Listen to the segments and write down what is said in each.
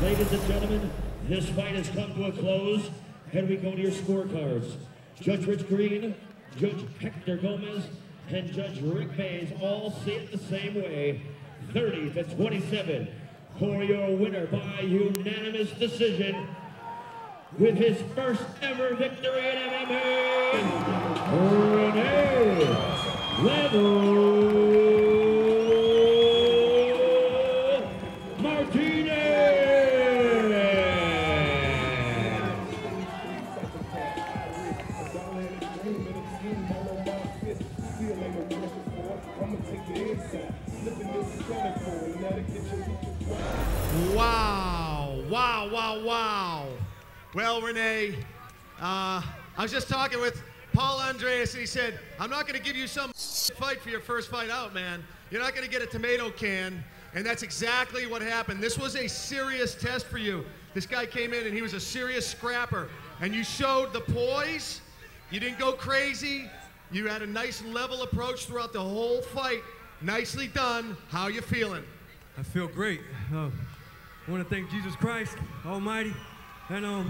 Ladies and gentlemen, this fight has come to a close, and we go to your scorecards. Judge Rich Green, Judge Hector Gomez, and Judge Rick Mays all see it the same way, 30-27, for your winner by unanimous decision, with his first ever victory in MMA, Rene Level Martinez. Wow, wow, wow, wow. Well, Rene, I was just talking with Paul Andreas, and he said, I'm not going to give you some fight for your first fight out, man. You're not going to get a tomato can, and that's exactly what happened. This was a serious test for you. This guy came in, and he was a serious scrapper, and you showed the poise. You didn't go crazy. You had a nice level approach throughout the whole fight. Nicely done. How you feeling? I feel great. I want to thank Jesus Christ Almighty, and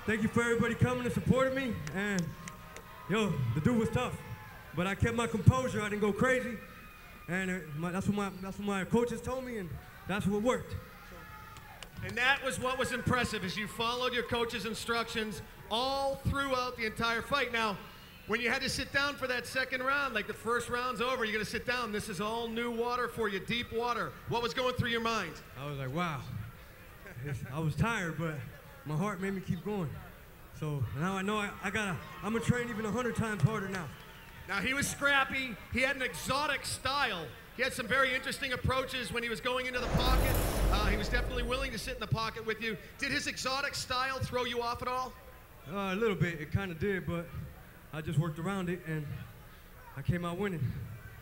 thank you for everybody coming and supporting me. And yo, the dude was tough, but I kept my composure. I didn't go crazy, and that's what my coaches told me, and that's what worked. And that was what was impressive, is you followed your coach's instructions all throughout the entire fight. Now, when you had to sit down for that second round, like the first round's over, you're gonna sit down. This is all new water for you, deep water. What was going through your mind? I was like, wow. I was tired, but my heart made me keep going. So now I know I'm gonna train even 100 times harder now. Now, he was scrappy. He had an exotic style. He had some very interesting approaches when he was going into the pocket. He was definitely willing to sit in the pocket with you. Did his exotic style throw you off at all? A little bit, it kind of did, but I just worked around it, and I came out winning.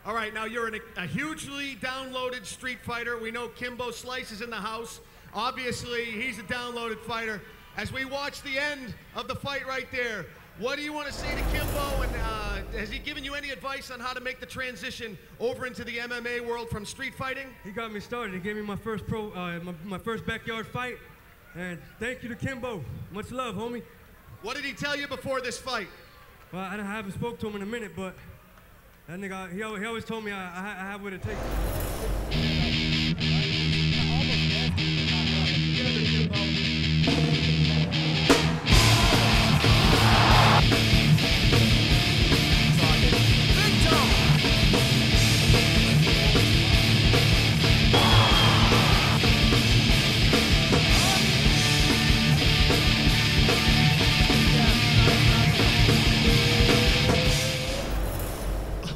All right, now you're a hugely downloaded street fighter. We know Kimbo Slice is in the house. Obviously, he's a downloaded fighter. As we watch the end of the fight right there, what do you want to say to Kimbo, and has he given you any advice on how to make the transition over into the MMA world from street fighting? He got me started. He gave me my first my first backyard fight, and thank you to Kimbo. Much love, homie. What did he tell you before this fight? Well, I haven't spoke to him in a minute, but that nigga, he always told me I have what it takes.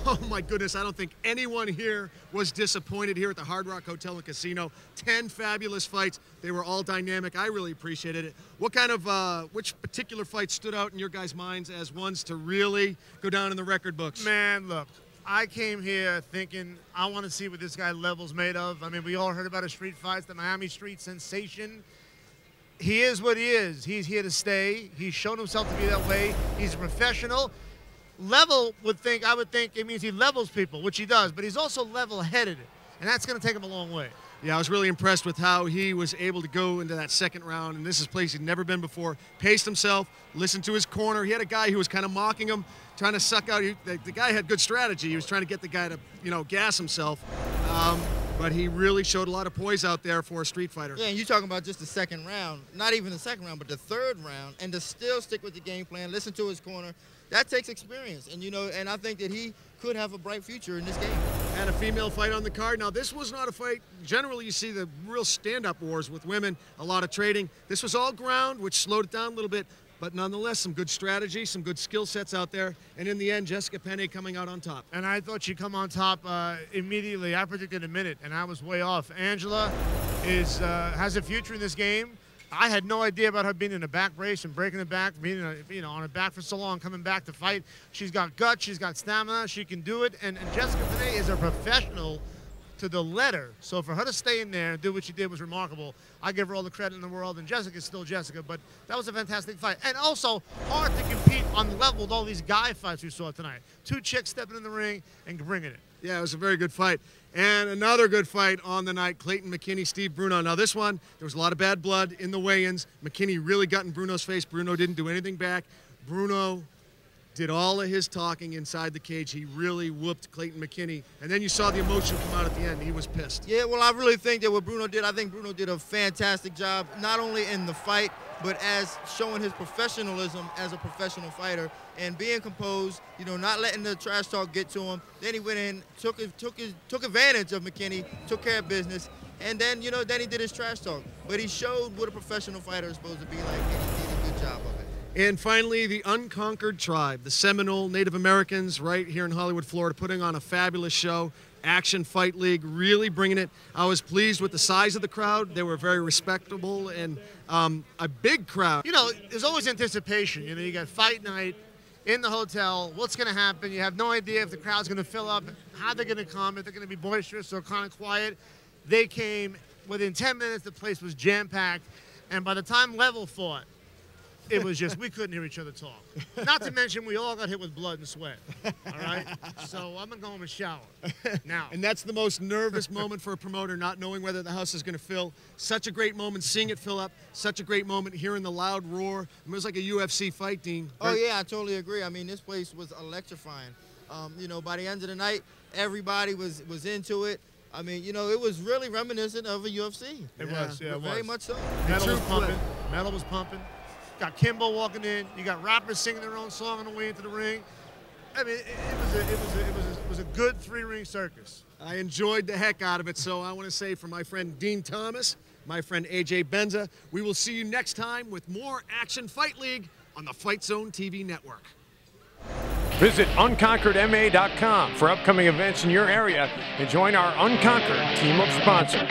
Oh my goodness, I don't think anyone here was disappointed here at the Hard Rock Hotel and Casino. 10 fabulous fights. They were all dynamic. I really appreciated it. What kind of, which particular fight stood out in your guys' minds as ones to really go down in the record books? Man, look, I came here thinking I want to see what this guy Level's made of. I mean, we all heard about his street fights, the Miami Street sensation. He is what he is. He's here to stay. He's shown himself to be that way. He's a professional. Level I would think it means he levels people, which he does, but he's also level-headed, and that's going to take him a long way. Yeah, I was really impressed with how he was able to go into that second round, and this is a place he'd never been before. Paced himself, listened to his corner. He had a guy who was kind of mocking him, trying to suck out. The guy had good strategy. He was trying to get the guy to, gas himself. But he really showed a lot of poise out there for a street fighter. Yeah, and you're talking about just the second round, not even the second round, but the third round, and to still stick with the game plan, listen to his corner. That takes experience, and and I think that he could have a bright future in this game. And a female fight on the card. Now, this was not a fight. Generally, you see the real stand-up wars with women, a lot of trading. This was all ground, which slowed it down a little bit, but nonetheless, some good strategy, some good skill sets out there. And in the end, Jessica Penne coming out on top. And I thought she'd come on top immediately. I predicted a minute, and I was way off. Angela has a future in this game. I had no idea about her being in a back brace and breaking the back, being on her back for so long, coming back to fight. She's got guts, she's got stamina, she can do it. And Jessica Penne is a professional to the letter. So for her to stay in there and do what she did was remarkable. I give her all the credit in the world, and Jessica's still Jessica, but that was a fantastic fight. And also hard to compete on the level with all these guy fights we saw tonight. 2 chicks stepping in the ring and bringing it. Yeah, it was a very good fight. And another good fight on the night, Clayton McKinney, Steve Bruno. Now this one, there was a lot of bad blood in the weigh-ins. McKinney really got in Bruno's face. Bruno didn't do anything back. Bruno did all of his talking inside the cage. He really whooped Clayton McKinney. And then you saw the emotion come out at the end. He was pissed. Yeah, well, I really think that what Bruno did, I think Bruno did a fantastic job, not only in the fight, but as showing his professionalism as a professional fighter and being composed, you know, not letting the trash talk get to him. Then he went in, took advantage of McKinney, took care of business, and then, you know, then he did his trash talk. But he showed what a professional fighter is supposed to be like, and he did a good job of it. And finally, the Unconquered tribe, the Seminole Native Americans right here in Hollywood, Florida, putting on a fabulous show. Action Fight League, really bringing it. I was pleased with the size of the crowd. They were very respectable and a big crowd. You know, there's always anticipation. You know, you got fight night in the hotel. What's going to happen? You have no idea if the crowd's going to fill up, how they're going to come, if they're going to be boisterous or kind of quiet. They came within 10 minutes. The place was jam-packed. And by the time Level fought, it was just, we couldn't hear each other talk. Not to mention, we all got hit with blood and sweat. All right? So I'm going to go home and shower now. And that's the most nervous moment for a promoter, not knowing whether the house is going to fill. Such a great moment seeing it fill up. Such a great moment hearing the loud roar. It was like a UFC fight, Dean. Oh, yeah, I totally agree. I mean, this place was electrifying. You know, by the end of the night, everybody was into it. I mean, you know, it was really reminiscent of a UFC. It was, yeah, it was. Very much so. Metal was pumping. Metal was pumping. Got Kimbo walking in. You got rappers singing their own song on the way into the ring. I mean, it was a good 3-ring circus. I enjoyed the heck out of it. So I want to say for my friend Dean Thomas, my friend AJ Benza, we will see you next time with more Action Fight League on the Fight Zone TV network. Visit UnconqueredMA.com for upcoming events in your area and join our Unconquered team of sponsors.